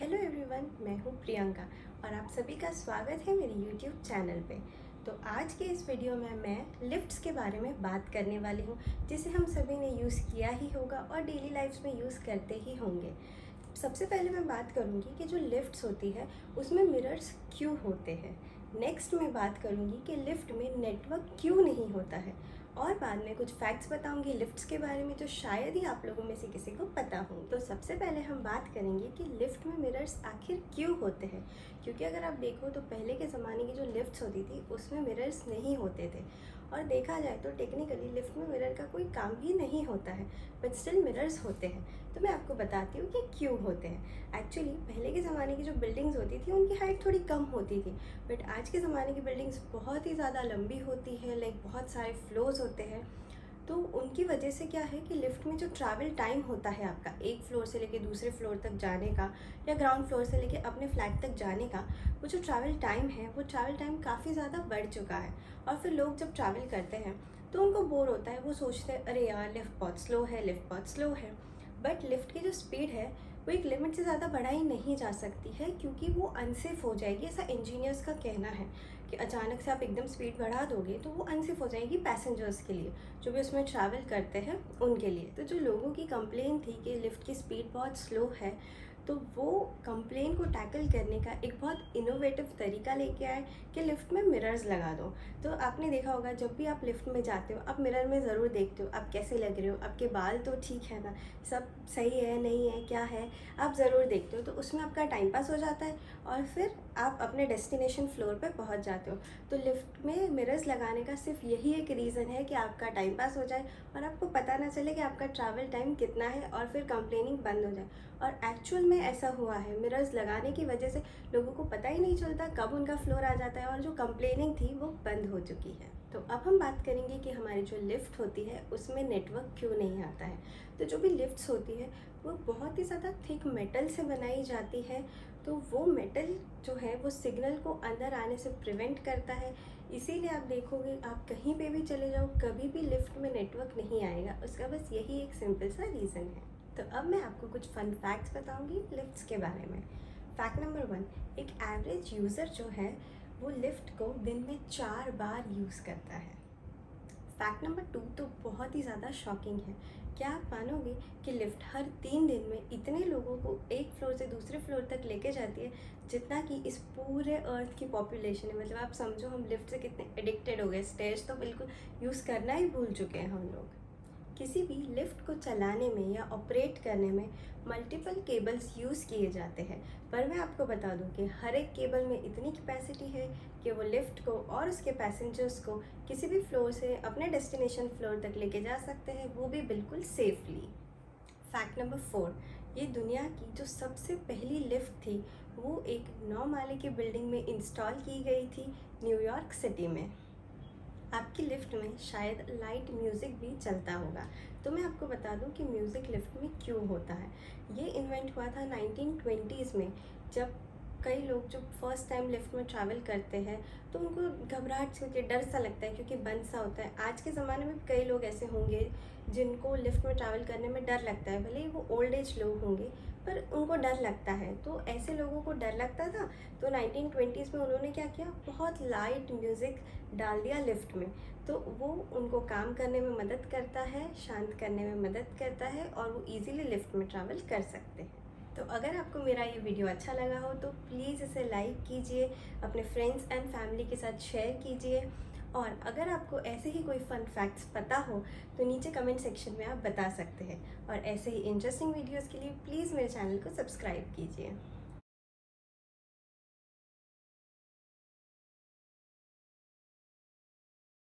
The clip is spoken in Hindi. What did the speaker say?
हेलो एवरीवन, मैं हूँ प्रियंका और आप सभी का स्वागत है मेरे यूट्यूब चैनल पे। तो आज के इस वीडियो में मैं लिफ्ट्स के बारे में बात करने वाली हूँ, जिसे हम सभी ने यूज़ किया ही होगा और डेली लाइफ में यूज़ करते ही होंगे। सबसे पहले मैं बात करूँगी कि जो लिफ्ट्स होती है उसमें मिरर्स क्यों होते हैं। नेक्स्ट मैं बात करूँगी कि लिफ्ट में नेटवर्क क्यों नहीं होता है, और बाद में कुछ फैक्ट्स बताऊंगी लिफ्ट्स के बारे में जो शायद ही आप लोगों में से किसी को पता हो। तो सबसे पहले हम बात करेंगे कि लिफ्ट में मिरर्स आखिर क्यों होते हैं। क्योंकि अगर आप देखो तो पहले के ज़माने की जो लिफ्ट्स होती थी उसमें मिरर्स नहीं होते थे, और देखा जाए तो टेक्निकली लिफ्ट में मिरर का कोई काम भी नहीं होता है, बट स्टिल मिरर्स होते हैं। तो मैं आपको बताती हूँ कि क्यों होते हैं। एक्चुअली पहले के ज़माने की जो बिल्डिंग्स होती थी उनकी हाइट थोड़ी कम होती थी, बट आज के ज़माने की बिल्डिंग्स बहुत ही ज़्यादा लंबी होती है, लाइक बहुत सारे फ्लोर्स होते हैं। तो उनकी वजह से क्या है कि लिफ्ट में जो ट्रैवल टाइम होता है आपका एक फ्लोर से लेके दूसरे फ्लोर तक जाने का, या ग्राउंड फ्लोर से लेके अपने फ्लैट तक जाने का, वो जो ट्रैवल टाइम है वो ट्रैवल टाइम काफ़ी ज़्यादा बढ़ चुका है। और फिर लोग जब ट्रैवल करते हैं तो उनको बोर होता है, वो सोचते हैं अरे यार लिफ्ट बहुत स्लो है, लिफ्ट बहुत स्लो है। बट लिफ्ट की जो स्पीड है वो एक लिमिट से ज़्यादा बढ़ाई नहीं जा सकती है, क्योंकि वो अनसेफ हो जाएगी, ऐसा इंजीनियर्स का कहना है कि अचानक से आप एकदम स्पीड बढ़ा दोगे तो वो अनसेफ हो जाएगी पैसेंजर्स के लिए, जो भी उसमें ट्रैवल करते हैं उनके लिए। तो जो लोगों की कंप्लेन थी कि लिफ्ट की स्पीड बहुत स्लो है, तो वो कंप्लेन को टैकल करने का एक बहुत इनोवेटिव तरीका लेके आए कि लिफ्ट में मिरर्स लगा दो। तो आपने देखा होगा जब भी आप लिफ्ट में जाते हो आप मिरर में ज़रूर देखते हो आप कैसे लग रहे हो, आपके बाल तो ठीक है ना, सब सही है नहीं है क्या है, आप ज़रूर देखते हो। तो उसमें आपका टाइम पास हो जाता है और फिर आप अपने डेस्टिनेशन फ्लोर पे पहुंच जाते हो। तो लिफ्ट में मिरर्स लगाने का सिर्फ यही एक रीज़न है कि आपका टाइम पास हो जाए और आपको पता ना चले कि आपका ट्रैवल टाइम कितना है, और फिर कंप्लेनिंग बंद हो जाए। और एक्चुअल में ऐसा हुआ है, मिरर्स लगाने की वजह से लोगों को पता ही नहीं चलता कब उनका फ्लोर आ जाता है, और जो कंप्लेनिंग थी वो बंद हो चुकी है। तो अब हम बात करेंगे कि हमारी जो लिफ्ट होती है उसमें नेटवर्क क्यों नहीं आता है। तो जो भी लिफ्ट्स होती है वो बहुत ही ज़्यादा थिक मेटल से बनाई जाती है। तो वो मेटल जो है वो सिग्नल को अंदर आने से प्रिवेंट करता है। इसीलिए आप देखोगे आप कहीं पे भी चले जाओ कभी भी लिफ्ट में नेटवर्क नहीं आएगा। उसका बस यही एक सिंपल सा रीज़न है। तो अब मैं आपको कुछ फन फैक्ट्स बताऊंगी लिफ्ट्स के बारे में। फैक्ट नंबर 1, एक एवरेज यूज़र जो है वो लिफ्ट को दिन में 4 बार यूज़ करता है। फैक्ट नंबर 2 तो बहुत ही ज़्यादा शॉकिंग है। क्या आप मानोगे कि लिफ्ट हर 3 दिन में इतने लोगों को एक फ्लोर से दूसरे फ्लोर तक लेके जाती है जितना कि इस पूरे अर्थ की पॉपुलेशन है। मतलब आप समझो हम लिफ्ट से कितने एडिक्टेड हो गए, स्टेयर्स तो बिल्कुल यूज़ करना ही भूल चुके हैं हम लोग। किसी भी लिफ्ट को चलाने में या ऑपरेट करने में मल्टीपल केबल्स यूज़ किए जाते हैं, पर मैं आपको बता दूं कि हर एक केबल में इतनी कैपेसिटी है कि वो लिफ्ट को और उसके पैसेंजर्स को किसी भी फ्लोर से अपने डेस्टिनेशन फ्लोर तक लेके जा सकते हैं, वो भी बिल्कुल सेफली। फैक्ट नंबर 4, ये दुनिया की जो सबसे पहली लिफ्ट थी वो एक 9 माले की बिल्डिंग में इंस्टॉल की गई थी न्यूयॉर्क सिटी में। आपकी लिफ्ट में शायद लाइट म्यूज़िक भी चलता होगा। तो मैं आपको बता दूं कि म्यूज़िक लिफ्ट में क्यों होता है। ये इन्वेंट हुआ था 1920s में, जब कई लोग जो फर्स्ट टाइम लिफ्ट में ट्रैवल करते हैं तो उनको घबराहट क्योंकि डर सा लगता है, क्योंकि बंद सा होता है। आज के ज़माने में कई लोग ऐसे होंगे जिनको लिफ्ट में ट्रैवल करने में डर लगता है, भले ही वो ओल्ड एज लोग होंगे पर उनको डर लगता है। तो ऐसे लोगों को डर लगता था तो 1920s में उन्होंने क्या किया, बहुत लाइट म्यूज़िक डाल दिया लिफ्ट में। तो वो उनको काम करने में मदद करता है, शांत करने में मदद करता है, और वो इजीली लिफ्ट में ट्रैवल कर सकते हैं। तो अगर आपको मेरा ये वीडियो अच्छा लगा हो तो प्लीज़ इसे लाइक कीजिए, अपने फ्रेंड्स एंड फैमिली के साथ शेयर कीजिए, और अगर आपको ऐसे ही कोई फन फैक्ट्स पता हो तो नीचे कमेंट सेक्शन में आप बता सकते हैं। और ऐसे ही इंटरेस्टिंग वीडियोस के लिए प्लीज़ मेरे चैनल को सब्सक्राइब कीजिए।